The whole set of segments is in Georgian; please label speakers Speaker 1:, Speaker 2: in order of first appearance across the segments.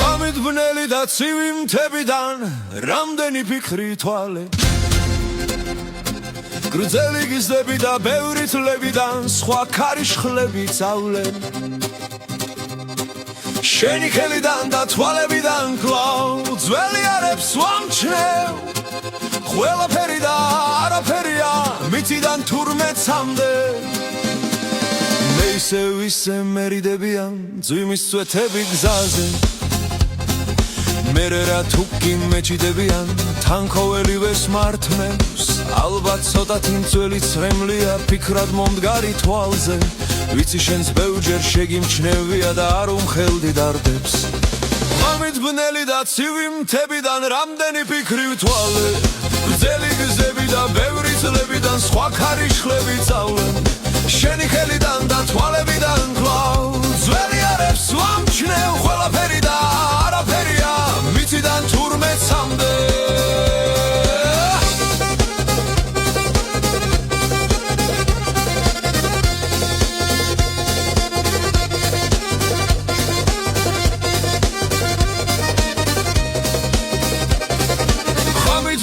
Speaker 1: Amit bneli da civim tebidan ramdeni fikri თვალე Grzeli gizlebi da ბევრი თლებიდან სხვა ქარიშხლები წავლე შენი ხელიდან და თვალებიდან კლავ ძველი არებს ვამჩნევ ყველაფერი და არაფერია მიწიდან თურმეცამდე მე ისე მერიდებიან ძვიმის წვეთები გზაზე მერე რა თუკი მეჭიდებიან თანქოველივეს მართმევს ალბათ ცოტათი მძველი ცრემლია ფიქრად მომდგარი თვალზე ვიცი შენს ბევრჯერ შეგიმჩნევია და არ უმხელდი დარდებს ამით ბნელი და ცივი მთებიდან რამდენი ფიქრი ვთვალე გრძელი გზები და ბევრი წლებიდან სხვა ქარიშხლები წავლენ შენი ხელიდან და თვალებიდან კლავ ძველი არებს ვამჩნევ ყველაფერი და არაფერია მიწიდან თურმეცამდე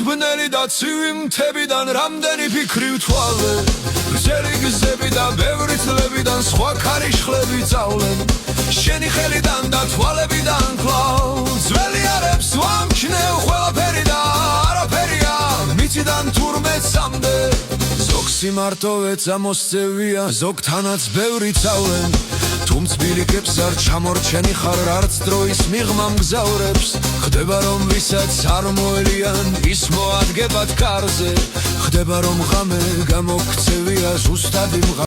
Speaker 1: ბნელი და ცივი მთებიდან რამდენი ფიქრი ვთვალე გრძელი გზები და ბევრი წლებიდან სხვა ქარიშხლები წავლენ შენი ხელიდან და თვალებიდან კლავ ძველი არებს ვამჩნევ ყველაფერი და არაფერია მიწიდან თურმეცამდე ზოგ სიმარტოვე წამოსწევია ზოგთანაც ბევრი წავლენ თუმც ბილიკებს არ ჩამორჩენი ხარ არც დროის მიღმა მგზავრებს ხდება რომ ვისაც არ მოელიან ის მოადგებათ კარზე ხდება რომ ღამე გამოქცევია ზუსტად იმ